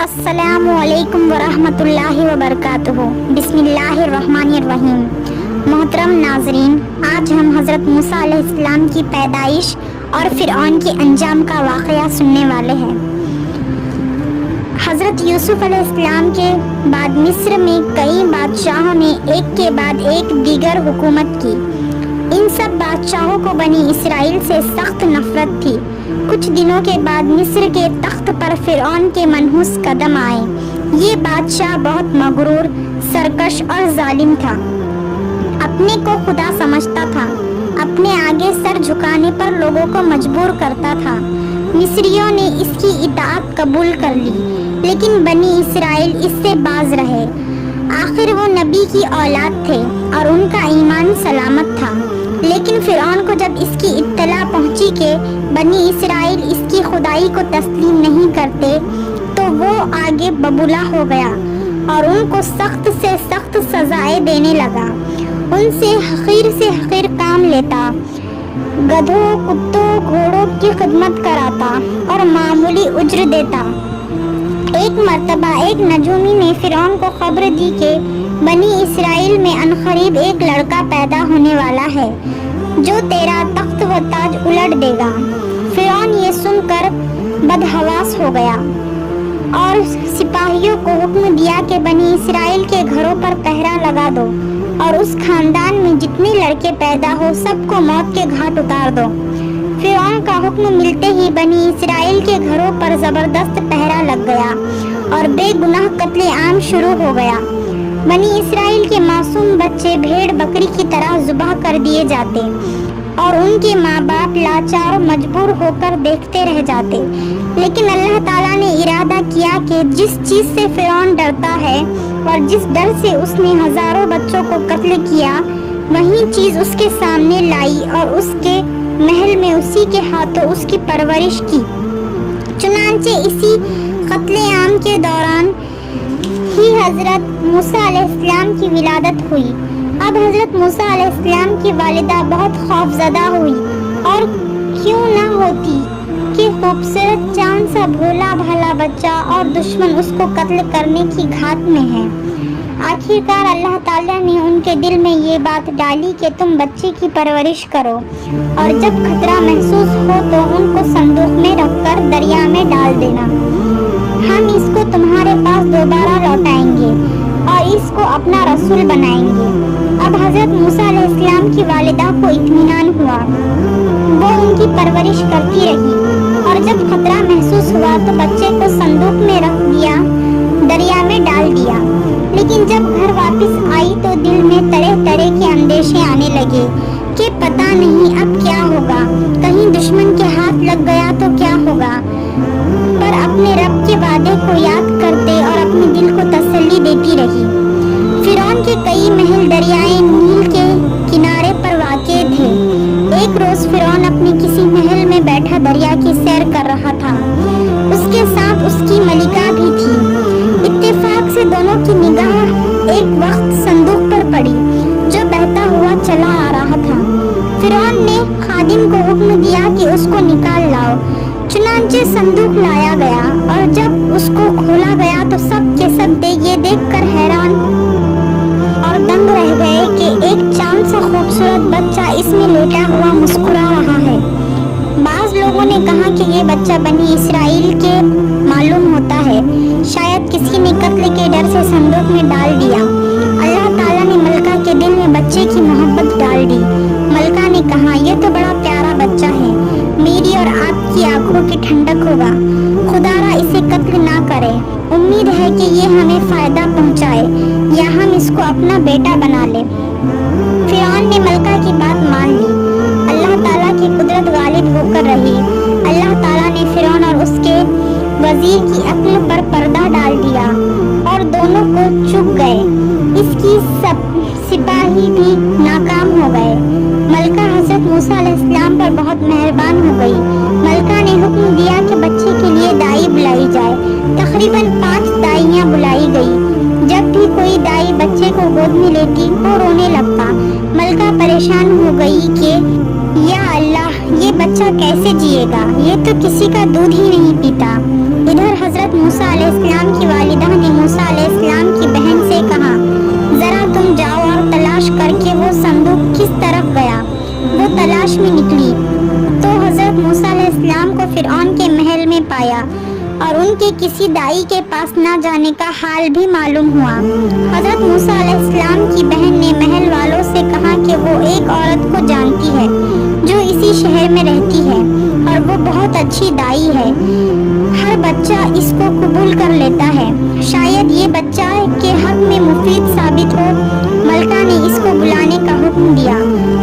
السلام علیکم ورحمۃ اللہ وبرکاتہ۔ بسم اللہ الرحمن الرحیم۔ محترم ناظرین، آج ہم حضرت موسیٰ علیہ السلام کی پیدائش اور فرعون کے انجام کا واقعہ سننے والے ہیں۔ حضرت یوسف علیہ السلام کے بعد مصر میں کئی بادشاہوں نے ایک کے بعد ایک دیگر حکومت کی۔ ان سب بادشاہوں کو بنی اسرائیل سے سخت نفرت تھی۔ کچھ دنوں کے بعد مصر کے تخت پر فرعون کے منحوس قدم آئے۔ یہ بادشاہ بہت مغرور، سرکش اور ظالم تھا۔ اپنے کو خدا سمجھتا تھا، اپنے آگے سر جھکانے پر لوگوں کو مجبور کرتا تھا۔ مصریوں نے اس کی اطاعت قبول کر لی، لیکن بنی اسرائیل اس سے باز رہے۔ آخر وہ نبی کی اولاد تھے اور ان کا ایمان سلامت تھا، لیکن فرعون کو جب اس کی اطلاع پہنچی کہ بنی اسرائیل اس کی خدائی کو تسلیم نہیں کرتے تو وہ آگے ببولا ہو گیا اور ان کو سخت سے سخت سزائیں دینے لگا۔ ان سے حقیر کام لیتا، گدھوں، کتوں، گھوڑوں کی خدمت کراتا اور معمولی اجر دیتا۔ ایک مرتبہ ایک نجومی نے فرعون کو خبر دی کہ بنی اسرائیل میں عنقریب ایک لڑکا پیدا ہونے والا ہے جو تیرا تخت و تاج الٹ دے گا۔ فرعون یہ سن کر بدحواس ہو گیا اور سپاہیوں کو حکم دیا کہ بنی اسرائیل کے گھروں پر پہرا لگا دو اور اس خاندان میں جتنے لڑکے پیدا ہو سب کو موت کے گھاٹ اتار دو۔ فرعون کا حکم ملتے ہی بنی اسرائیل کے گھروں پر زبردست پہرا لگ گیا اور بے گناہ قتل عام شروع ہو گیا۔ بنی اسرائیل کے معصوم بچے بھیڑ بکری کی طرح ذبح کر دیے جاتے اور ان کے ماں باپ لاچار و مجبور ہو کر دیکھتے رہ جاتے۔ لیکن اللہ تعالیٰ نے ارادہ کیا کہ جس چیز سے فرعون ڈرتا ہے اور جس ڈر سے اس نے ہزاروں بچوں کو قتل کیا، وہی چیز اس کے سامنے لائی اور اس کے محل میں اسی کے ہاتھوں اس کی پرورش کی۔ چنانچہ اسی قتل عام کے دوران ہی حضرت موسیٰ علیہ السلام کی ولادت ہوئی۔ اب حضرت موسیٰ علیہ السلام کی والدہ بہت خوف زدہ ہوئی، اور کیوں نہ ہوتی کہ خوبصورت چاند سا بھولا بھالا بچہ اور دشمن اس کو قتل کرنے کی گھاٹ میں ہے۔ آخرکار اللہ تعالیٰ نے ان کے دل میں یہ بات ڈالی کہ تم بچے کی پرورش کرو اور جب خطرہ محسوس ہو تو ان کو صندوق میں رکھ کر دریا میں ڈال دینا۔ ہم اس کو تمہارے پاس دوبارہ لوٹائیں گے اور اس کو اپنا رسول بنائیں گے۔ اب حضرت موسیٰ علیہ السلام کی والدہ کو اطمینان ہوا۔ وہ ان کی پرورش کرتی رہی اور جب خطرہ محسوس ہوا تو بچے کو صندوق میں رکھ دیا، دریا میں ڈال دیا۔ لیکن جب گھر واپس آئی تو دل میں طرح طرح کے اندیشے آنے لگے کہ پتہ نہیں اب کیا ہوگا، کہیں دشمن کے ہاتھ لگ گیا تو کیا ہوگا۔ پر اپنے رب کے وعدے کو یاد کرتے اور اپنے دل کو تسلی دیتی رہی۔ فرعون کے کئی محل دریائے نیل کے کنارے پر واقع تھے۔ ایک روز فرعون اپنے کسی محل میں بیٹھا دریا کی سیر کر رہا تھا۔ اس کے ساتھ اس کی ملکہ بھی تھی۔ اتفاق سے دونوں کی نگاہ ایک وقت صندوق پر پڑی جو بہتا ہوا چلا آ رہا تھا۔ فرعون نے خادم کو حکم دیا کہ اس کو نکال لاؤ۔ چنانچہ صندوق لایا گیا اور جب اس کو کھولا گیا تو سب کے سب یہ دیکھ کر حیران اور دنگ رہ گئے کہ ایک چاند سا خوبصورت بچہ اس میں لیٹا ہوا مسکرا رہا ہے۔ بعض لوگوں نے کہا کہ یہ بچہ بنی اسرائیل کے معلوم ہوتا ہے، شاید کسی نے قتل کے ڈر سے صندوق میں ڈال دیا۔ اللہ تعالیٰ نے ملکہ کے دل میں بچے کی محبت ڈال دی۔ ملکہ نے کہا یہ تو بڑا پیارا بچہ ہے، میری اور آپ کی آنکھوں کی ٹھنڈک ہوگا، خدا را اسے قتل نہ کرے، امید ہے کہ یہ ہمیں فائدہ پہنچائے یا ہم اس کو اپنا بیٹا بنا لیں۔ فرعون نے ملکہ کی بات مان لی۔ اللہ تعالیٰ کی قدرت غالب ہو کر رہی۔ اللہ تعالیٰ نے فرعون اور اس کے وزیر کی عقل پر پردہ ڈال دیا اور دونوں کو چپ گئے۔ اس کی سپاہی بھی ناکام ہو گئے۔ ملکہ حضرت موسیٰ علیہ السلام پر بہت مہربان ہو گئی۔ ملکہ نے حکم دیا کہ بچے کے لیے دائی بلائی جائے۔ تقریباً 5 دائیاں بلائی گئی۔ جب بھی کوئی دائی بچے کو گود میں لیتی وہ رونے لگتا۔ ملکہ پریشان ہو گئی کہ یا اللہ، یہ بچہ کیسے جیے گا، یہ تو کسی کا دودھ ہی نہیں پیتا۔ ادھر حضرت موسیٰ موسیٰ علیہ السلام کی والدہ نے موسیٰ علیہ السلام کی بہن سے کہا ذرا تم جاؤ اور تلاش کر کے وہ صندوق کس طرف گیا۔ وہ تلاش میں نکلی تو حضرت موسیٰ علیہ السلام کو فرعون کے محل میں پایا اور ان کے کسی دائی کے پاس نہ جانے کا حال بھی معلوم ہوا۔ حضرت موسیٰ علیہ السلام کی بہن نے محل والوں سے کہا کہ وہ ایک عورت کو جانتی ہے جو اسی شہر میں رہتی ہے اور وہ بہت اچھی دائی ہے، ہر بچہ اس کو قبول کر لیتا ہے، شاید یہ بچہ کے حق میں مفید ثابت ہو۔ ملکہ نے اس کو بلانے کا حکم دیا۔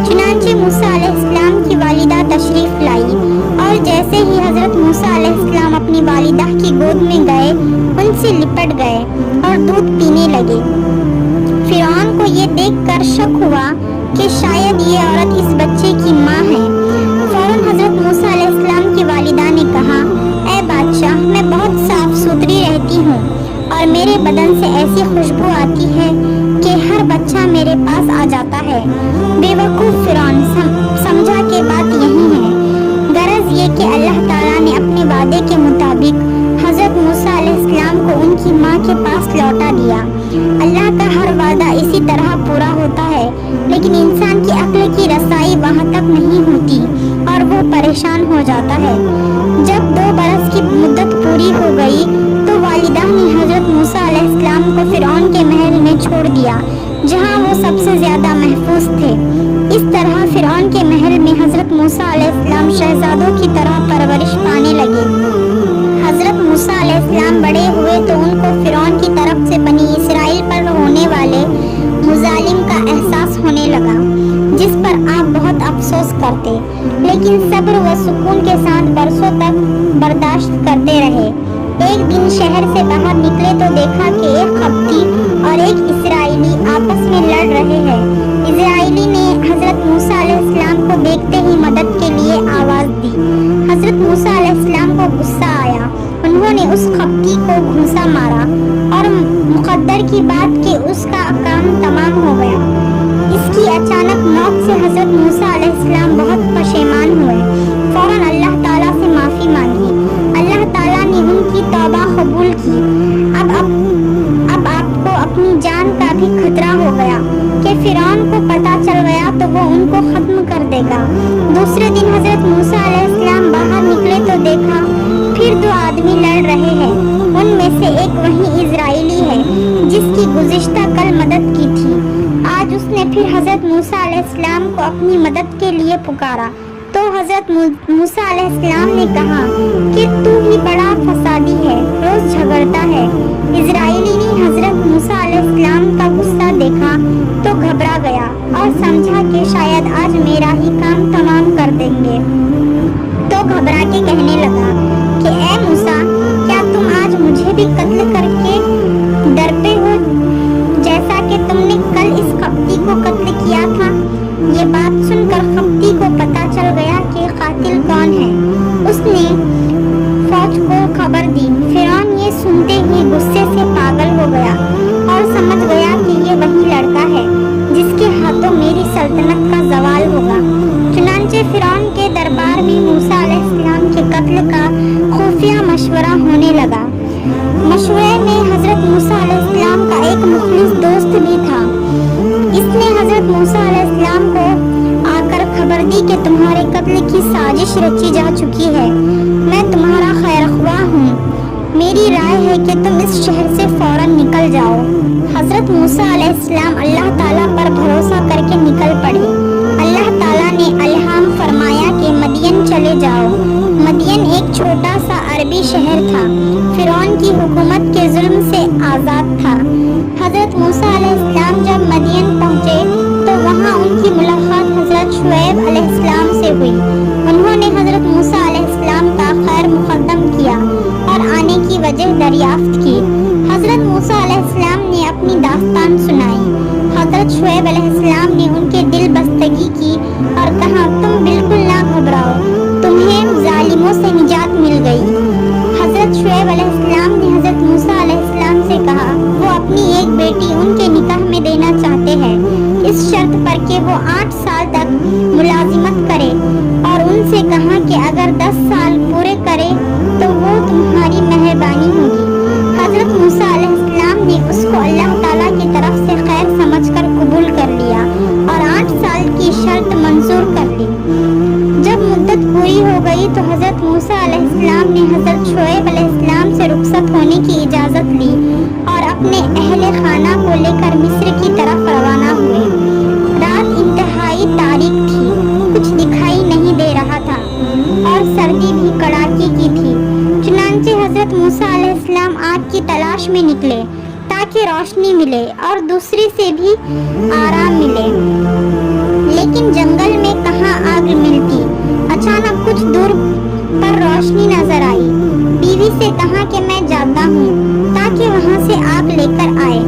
چنانچہ موسیٰ علیہ السلام کی والدہ تشریف لائی اور جیسے ہی حضرت موسیٰ علیہ السلام اپنی والدہ کی گود میں گئے ان سے لپٹ گئے اور دودھ پینے لگے۔ فرعون کو یہ دیکھ کر شک ہوا کہ شاید یہ عورت اس بچے کی ماں ہے۔ فوراً حضرت موسیٰ علیہ السلام کی والدہ نے کہا اے بادشاہ، میں بہت صاف ستھری رہتی ہوں اور میرے بدن سے ایسی خوشبو آتی ہے کہ ہر بچہ میرے پاس آ جاتا ہے۔ بے وقوف فرعون سمجھا کہ بات یہی ہے۔ غرض یہ کہ اللہ تعالیٰ نے اپنے وعدے کے مطابق حضرت موسیٰ علیہ السلام کو ان کی ماں کے پاس لوٹا دیا۔ اللہ کا ہر وعدہ اسی طرح پورا ہوتا ہے، لیکن انسان کی عقل کی رسائی وہاں تک نہیں ہوتی اور وہ پریشان ہو جاتا ہے۔ جب 2 برس کی مدت پوری ہو گئی تو والدہ نے حضرت موسیٰ علیہ السلام کو فرعون کے محل میں چھوڑ دیا جہاں وہ سب سے زیادہ محفوظ تھے۔ اس طرح فرعون کے محل میں حضرت موسیٰ علیہ السلام شہزادوں کی طرح پرورش پانے لگے۔ حضرت موسیٰ علیہ السلام بڑے ہوئے تو ان کو فرعون کی طرف سے بنی اسرائیل پر ہونے والے مظالم کا احساس ہونے لگا، جس پر آپ بہت افسوس کرتے، لیکن صبر و سکون کے ساتھ برسوں تک برداشت کرتے رہے۔ ایک دن شہر سے باہر نکلے تو دیکھا کہ ایک قبطی اور ایک اسرائیلی آپس میں لڑ رہے ہیں۔ اسرائیلی نے حضرت موسیٰ علیہ السلام کو دیکھتے ہی مدد کے لیے آواز دی۔ حضرت موسیٰ علیہ السلام کو غصہ آیا، انہوں نے اس قبطی کو گھونسا مارا اور مقدر کی بات کہ اس کا کام تمام ہو گیا۔ اس کی اچانک موت سے حضرت موسیٰ علیہ السلام بہت پشیمان ہوئے، فوراً اللہ تعالیٰ سے معافی مانگی۔ اللہ تعالیٰ نے ان کی توبہ قبول کی۔ اب آپ کو اپنی جان کا بھی خطرہ ہو گیا کہ فرعون کو پتہ چل گیا تو وہ ان کو ختم کر دے گا۔ دوسرے دن حضرت موسیٰ علیہ السلام باہر نکلے تو دیکھا پھر 2 آدمی لڑ رہے ہیں۔ ان میں سے ایک وہی اسرائیلی ہے جس کی گزشتہ کل مدد کی تھی۔ آج اس نے پھر حضرت موسیٰ علیہ السلام کو اپنی مدد کے لیے پکارا تو حضرت موسیٰ علیہ السلام نے کہا کہ تو ہی بڑا فسادی ہے، روز جھگڑتا ہے۔ اسرائیلی نے حضرت موسیٰ علیہ السلام کا غصہ دیکھا تو گھبرا گیا اور سمجھا کہ شاید آج میرا ہی کام تمام کر دیں گے، تو گھبرا کے کہنے لگا کہ اے موسیٰ، کیا تم آج مجھے بھی قتل کر کے ڈرتے ہو جیسا کہ تم نے کل اس قبطی کو قتل کیا تھا؟ یہ بات سن کر قبطی کو پتہ چل گیا کہ قاتل کون ہے۔ اس نے فوج کو خبر دی۔ فرعون یہ سنتے ہی غصے سے پاگل ہو گیا اور سمجھ گیا کہ یہ وہی لڑکا ہے جس کے ہاتھوں میری سلطنت کا زوال ہوگا۔ چنانچہ فرعون کے دربار میں موسیٰ علیہ السلام کے قتل کا خفیہ مشورہ ہونے لگا۔ مشورے میں حضرت موسیٰ علیہ السلام کا ایک مخلص دوست بھی تھا۔ اس نے حضرت موسیٰ علیہ السلام کو آ کر خبر دی کہ تمہارے قتل کی سازش رچی جا چکی ہے۔ میں تمہارا خیر خواہ ہوں، میری رائے ہے کہ تم اس شہر سے فوراً نکل جاؤ۔ حضرت موسیٰ علیہ السلام اللہ تعالیٰ پر بھروسہ کر کے نکل پڑے۔ اللہ تعالیٰ نے الہام فرمایا کہ مدین چلے جاؤ۔ مدین ایک چھوٹا سا عربی شہر تھا، فرعون کی حکومت کے ظلم سے آزاد تھا۔ حضرت موسیٰ علیہ السلام جب مدین پہنچے تو وہاں ان کی ملاقات حضرت شعیب علیہ السلام سے ہوئی۔ انہوں نے حضرت موسیٰ علیہ السلام کا خیر مقدم کیا اور آنے کی وجہ دریافت کی۔ حضرت موسیٰ علیہ السلام نے اپنی داستان سنائی۔ حضرت شعیب علیہ السلام نے ان کے دل بستگی کی اور کہا تم بالکل نہ گھبراؤ، تمہیں ظالموں سے نجات مل گئی۔ حضرت شعیب علیہ السلام نے حضرت موسیٰ علیہ السلام سے کہا وہ اپنی ایک بیٹی ان کے نکاح میں دینا چاہتے ہیں، اس شرط پر کہ وہ 8 سال تک ملازمت کرے، اور ان سے کہا کہ اگر 10 سال پورے کرے تو وہ تمہاری مہربانی ہوگی۔ ہونے کی اجازت لی اور اپنے اہل خانہ کو لے کر مصر کی طرف روانہ ہوئے۔ رات انتہائی تاریک تھی، کچھ دکھائی نہیں دے رہا تھا اور سردی بھی کڑاکے کی تھی۔ چنانچہ حضرت موسیٰ علیہ السلام آگ کی تلاش میں نکلے تاکہ روشنی ملے اور دوسری سے بھی آرام ملے، لیکن جنگل میں کہاں آگ ملتی۔ اچانک کچھ دور پر روشنی نظر آئی۔ بیوی سے کہا کہ میں جاتا ہوں تاکہ وہاں سے آگ لے کر آئے۔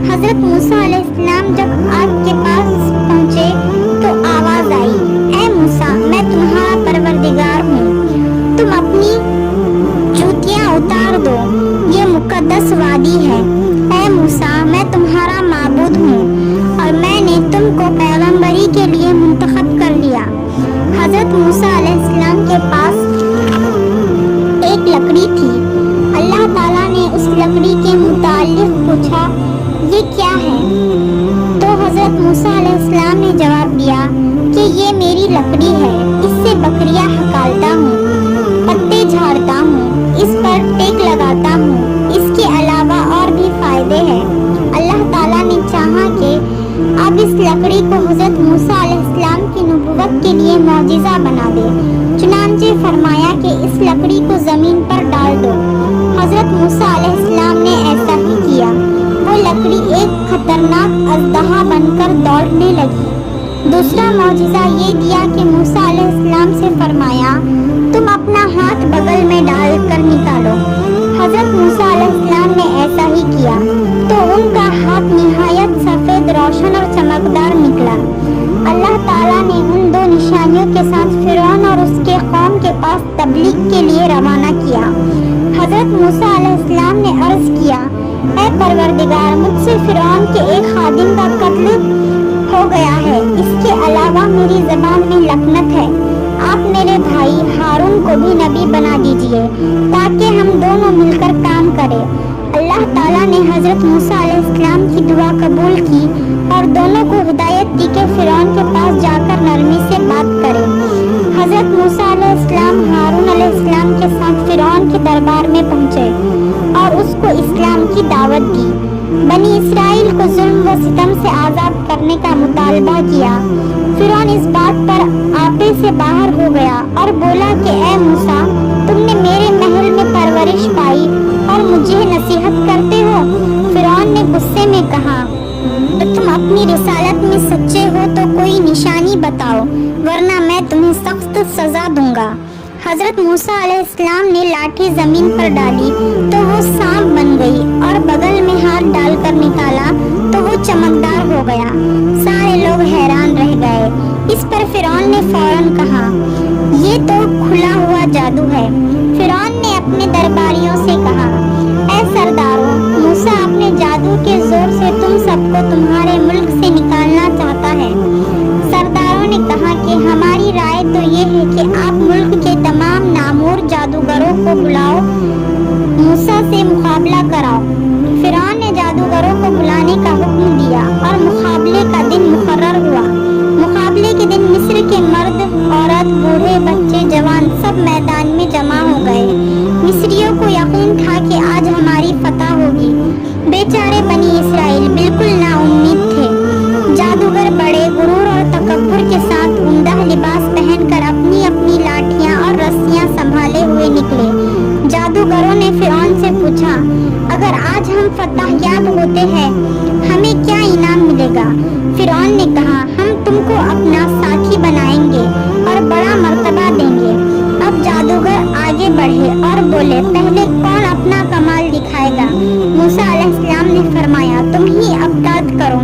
حضرت موسیٰ علیہ السلام جب آگ کے پاس پہنچے تو آواز آئی، اے موسیٰ، میں تمہارا پروردگار ہوں، تم اپنی جوتیاں اتار دو، یہ مقدس وادی ہے۔ اے موسیٰ، میں تمہارا معبود ہوں اور میں نے تم کو پیغمبری کے لیے منتخب کر لیا۔ حضرت موسیٰ علیہ السلام کے پاس ایک لکڑی تھی۔ اللہ تعالیٰ نے اس لکڑی کے متعلق پوچھا، یہ کیا ہے؟ تو حضرت موسیٰ علیہ السلام نے جواب دیا کہ یہ میری لکڑی ہے، اس سے بکریاں ہکالتا ہوں، پتے جھاڑتا ہوں، اس پر ٹیک لگاتا ہوں، اس کے علاوہ اور بھی فائدے ہیں۔ اللہ تعالیٰ نے چاہا کہ اب اس لکڑی کو حضرت موسیٰ علیہ السلام کی نبوت کے لیے معجزہ بنا دے، چنانچہ فرمایا کہ اس لکڑی کو زمین پر ڈال دو۔ حضرت موسیٰ علیہ السلام نے ایسا ہی کیا۔ وہ لکڑی ایک خطرناک اژدہا بن کر دوڑنے لگی۔ دوسرا معجزہ یہ دیا کہ موسیٰ علیہ السلام سے فرمایا، تم اپنا ہاتھ بغل میں ڈال کر نکالو۔ حضرت موسیٰ علیہ السلام نے ایسا ہی کیا تو ان کا ہاتھ نہایت سفید، روشن اور چمکدار نکلا۔ اللہ تعالیٰ نے ان دو نشانیوں کے ساتھ فرعون اور اس کے قوم کے پاس تبلیغ کے لیے روانہ کیا۔ حضرت موسیٰ علیہ السلام نے عرض کیا، اے پروردگار، مجھ سے فرعون کے ایک خادم کا قتل ہو گیا ہے، اس کے علاوہ میری زبان میں لکنت ہے۔ آپ میرے بھائی ہارون کو بھی نبی بنا دیجیے تاکہ ہم دونوں مل کر کام کریں۔ اللہ تعالیٰ نے حضرت موسیٰ علیہ السلام کی دعا قبول کی اور دونوں کو ہدایت دی کہ فرعون کے پاس جا کر نرمی سے بات کریں۔ حضرت موسیٰ علیہ السلام ہارون علیہ السلام کے ساتھ فرعون کے دربار میں پہنچے اور اس کو اسلام کی دعوت دی۔ بنی اسرائیل کو ظلم و ستم سے آزاد کرنے کا مطالبہ کیا۔ فرعون اس بات پر آپے سے باہر ہو گیا اور بولا کہ اے موسیٰ، تم نے میرے محل میں پرورش پائی اور مجھے نصیحت کرتے ہو؟ فرعون نے غصے میں کہا، تم اپنی رسالت میں سچے ہو تو کوئی نشانی بتاؤ، ورنہ میں تمہیں سخت سزا دوں گا۔ حضرت موسیٰ علیہ السلام نے لاٹھی زمین پر ڈالی تو وہ سانپ بن گئی اور بغل میں ہاتھ ڈال کر نکالا تو وہ چمکدار ہو گیا۔ سارے لوگ حیران رہ گئے۔ اس پر فرعون نے فوراً کہا، یہ تو کھلا ہوا جادو ہے۔ فرعون نے اپنے درباریوں سے کہا، اے سرداروں، موسیٰ اپنے جادو کے زور سے تم سب کو تمہارے ملک سے نکالنا چاہتا ہے۔ سرداروں نے کہا کہ ہماری رائے تو یہ ہے کہ آپ ملک کے تمام نامور جادوگروں کو بلاؤ، موسیٰ سے مقابلہ کراؤ۔ فرعون نے جادوگروں کو بلانے کا حکم دیا اور مقابلے کا دن مقرر ہوا۔ مقابلے کے دن مصر کے مرد، عورت، بوڑھے، بچے، جوان سب میدان میں جمع ہو گئے۔ مصریوں کو یقین تھا کہ آج ہماری فتح ہوگی۔ بیچارے بنی اسرائیل بالکل نا امید تھے۔ جادوگر بڑے غرور اور تکبر کے ساتھ عمدہ لباس پہن کر اپنی اپنی لاٹھیاں اور رسیاں سنبھالے ہوئے نکلے۔ جادوگروں نے فرعون سے پوچھا، اگر آج ہم فتح یاب ہوتے ہیں ہمیں کیا انعام ملے گا؟ فرعون نے کہا، ہم تم کو اپنا ساتھی بنائیں گے اور بڑا مرتبہ دیں گے۔ اب جادوگر آگے بڑھے اور بولے، پہلے کون اپنا کمال دکھائے گا؟ موسیٰ علیہ السلام نے فرمایا، تم ہی ابتدا کرو۔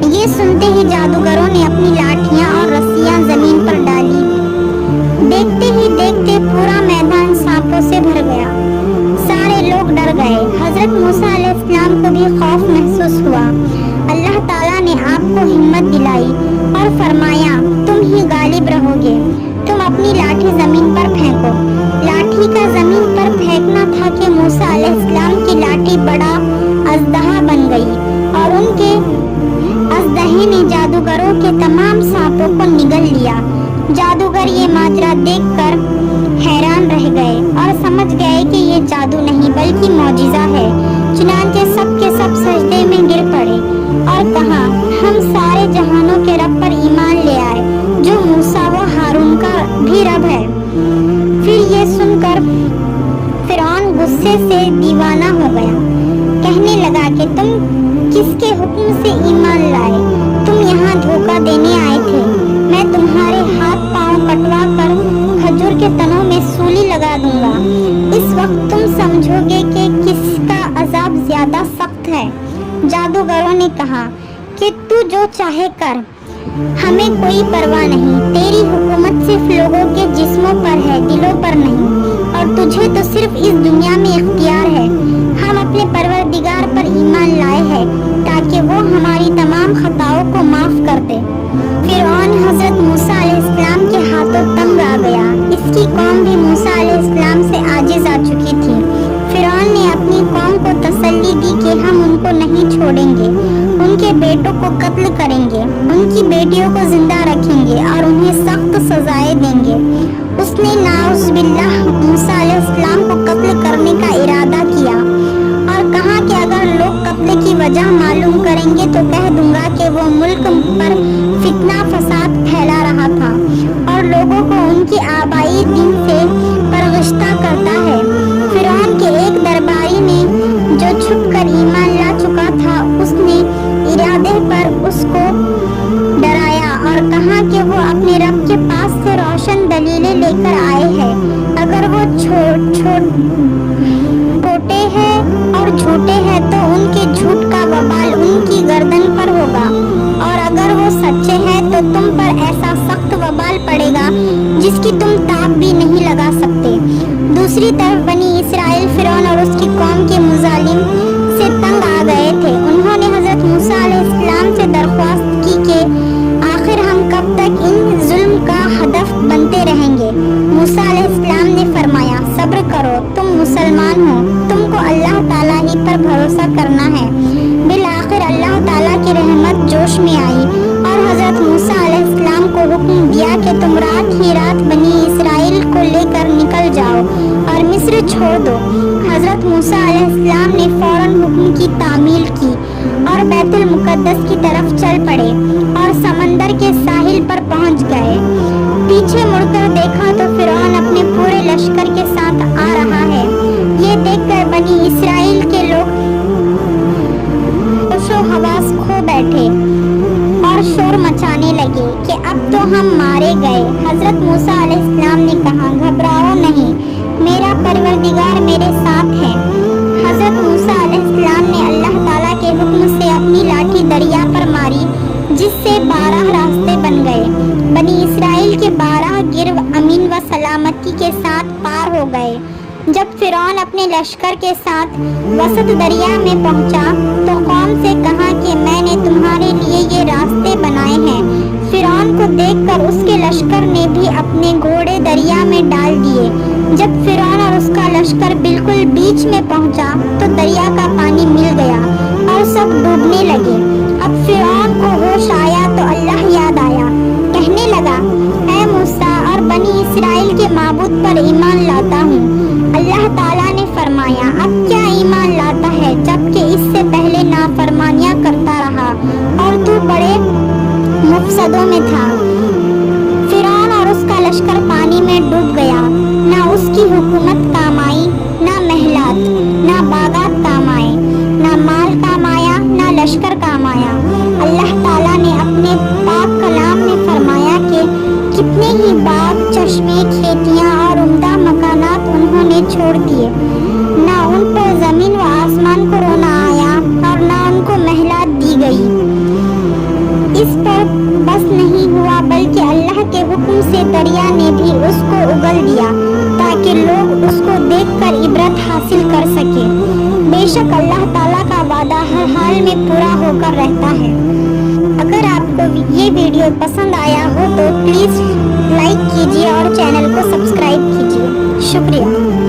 یہ سنتے ہی جادوگروں نے اپنی لاٹھیاں اور رسیاں زمین پر ڈالی۔ دیکھتے ہی دیکھتے پورا میدان سانپوں سے بھر گیا۔ سارے لوگ ڈر گئے۔ حضرت موسیٰ علیہ السلام کو بھی خوف محسوس ہوا۔ اللہ تعالیٰ نے آپ کو ہمت دلائی اور فرمایا، تم ہی غالب رہو گے، تم اپنی لاٹھی زمین پر پھینکو۔ لاٹھی کا زمین پر پھینکنا تھا کہ موسیٰ علیہ السلام کی لاٹھی بڑا اژدہا بن گئی اور ان کے اژدہے نے جادوگروں کے تمام سانپوں کو نگل لیا۔ جادوگر یہ ماجرا دیکھ کر حیران رہ گئے اور سمجھ گئے کہ یہ جادو نہیں بلکہ معجزہ ہے۔ چنانچہ سب کے سب سجدے میں گر پڑے اور کہا ہم سارے جہانوں کے رب پر ایمان لے آئے جو موسیٰ و ہارون کا بھی رب ہے۔ پھر یہ سن کر فرعون غصے سے دیوانہ ہو گیا، کہنے لگا کہ تم کس کے حکم سے ایمان لائے؟ تم یہاں دھوکہ دینے آئے تھے۔ میں تمہارے ہاتھ پاؤں کٹوا کر کھجور کے تنوں میں سولی لگا دوں گا۔ اس وقت تم سمجھو گے کہ کس کا عذاب زیادہ سخت ہے۔ جادوگروں نے کہا کہ تو جو چاہے کر، ہمیں کوئی پرواہ نہیں۔ تیری حکومت صرف لوگوں کے جسموں پر ہے، دلوں پر نہیں، اور تجھے تو صرف اس دنیا میں اختیار ہے۔ ہم اپنے پروردگار پر ایمان لائے ہیں تاکہ وہ ہماری تمام خطاؤں کو معاف کر دے۔ فرعون حضرت موسیٰ علیہ السلام کے ہاتھوں تنگ آ گیا۔ اس کی قوم بھی موسیٰ علیہ السلام سے عاجز آ چکی تھی۔ فرعون نے اپنی قوم کو تسلی دی کہ ہم ان کو نہیں چھوڑیں گے، ان کے بیٹوں کو قتل کریں گے، ان کی بیٹیوں کو زندہ رکھیں گے اور انہیں سخت سزائیں دیں گے۔ اس نے نعوذ باللہ موسیٰ علیہ السلام کو قتل کرنے کا ارادہ کیا اور کہا کہ اگر لوگ قتل کی وجہ معلوم کریں گے تو کہہ دوں گا کہ وہ ملک پر فتنہ فساد پھیلا رہا تھا اور لوگوں کو ان کی آبائی دین سے پرغشتہ کرتا ہے۔ فرعون کے ایک درباری نے جو چھپ کر ایمان لا چکا تھا، اس نے ارادے پر اس کو ڈرایا اور کہا کہ وہ اپنے رب کے پاس سے روشن دلیلیں لے کر آئے ہیں۔ اگر وہ چھوٹے ہیں اور جھوٹے ہیں تو ان کے جھوٹ کا وبال ان کی گردن پر ہوگا، اور اگر وہ سچے ہیں تو تم پر ایسا سخت وبال پڑے گا جس کی تم تاب بھی نہیں لگا سکتے۔ دوسری طرف بنی اسرائیل فرعون اور اس کی قوم کے مظالم سے تنگ آ گئے تھے۔ انہوں نے حضرت موسیٰ علیہ السلام سے درخواست کی کہ آخر ہم کب تک ان ظلم کا ہدف بنتے رہیں گے؟ موسیٰ علیہ السلام نے فرمایا صبر کرو، تم مسلمان ہو، تم کو اللہ تعالیٰ ہی پر بھروسہ کرنا ہے۔ بالآخر اللہ تعالیٰ کی رحمت جوش میں آئی اور حضرت موسیٰ علیہ السلام کو حکم دیا کہ تم رات ہی رات بنی اسرائیل کو لے کر نکل جاؤ اور مصر چھوڑ دو۔ حضرت موسیٰ علیہ السلام نے فوراً حکم کی تعمیل کی اور بیت المقدس کی طرف چل پڑے اور سمندر کے ساحل پر پہنچ گئے۔ پیچھے مڑ کر دیکھا تو فرعون اپنے پورے لشکر کے ساتھ آ رہا ہے۔ یہ دیکھ کر بنی اسرائیل کے لوگ ہوش و حواس کھو بیٹھے اور شور مچانے لگے کہ اب تو ہم مارے گئے۔ حضرت موسیٰ علیہ السلام نے کہا گھبراؤ نہیں، میرا پروردگار میرے ساتھ ہے۔ حضرت موسیٰ علیہ السلام نے اللہ تعالیٰ کے حکم سے اپنی لاٹھی دریا پر ماری جس سے 12 راستے بن گئے۔ بنی اسرائیل کے 12 گروہ امین و سلامتی کے ساتھ پار ہو گئے۔ جب فرعون اپنے لشکر کے ساتھ وسط دریا میں پہنچا تو قوم سے کہا کہ میں نے تمہارے لیے یہ راستے بنائے ہیں۔ فرعون کو دیکھ کر اس کے لشکر نے بھی اپنے گھوڑے دریا میں ڈال دیے۔ جب فرعون اور اس کا لشکر بالکل بیچ میں پہنچا تو دریا کا پانی مل گیا اور سب ڈوبنے لگے۔ اب فرعون کو ہوش آیا تو اللہ یاد آیا، کہنے لگا اے موسیٰ اور بنی اسرائیل کے معبود پر ایمان لاتا ہوں۔ اللہ تعالیٰ نے فرمایا اب کیا ایمان لاتا ہے جبکہ اس سے پہلے نافرمانیاں کرتا رہا اور تو بڑے مفسدوں میں تھا۔ فرعون اور اس کا لشکر پانی میں ڈوب گیا، نہ اس کی حکومت کام آئی، نہ محلات، نہ باغات کام آئے، نہ مال کام آیا، نہ لشکر کام آیا۔ اللہ تعالیٰ نے اپنے پاک کلام میں فرمایا کہ کتنے ہی باغ، چشمے، کھیتیاں اور عمدہ مکانات انہوں نے چھوڑ دیے، نہ ان پر زمین و آسمان کو رونا آیا اور نہ ان کو محلات دی گئی۔ اس پر بس نہیں ہوا بلکہ اللہ کے حکم سے دریا نے بھی اس کو اگل دیا تاکہ لوگ اس کو دیکھ کر عبرت حاصل کر سکیں۔ بے شک اللہ تعالیٰ کا وعدہ ہر حال میں پورا ہو کر رہتا ہے۔ اگر آپ کو یہ ویڈیو پسند آیا ہو تو پلیز لائک کیجیے اور چینل کو سبسکرائب کیجیے۔ شکریہ۔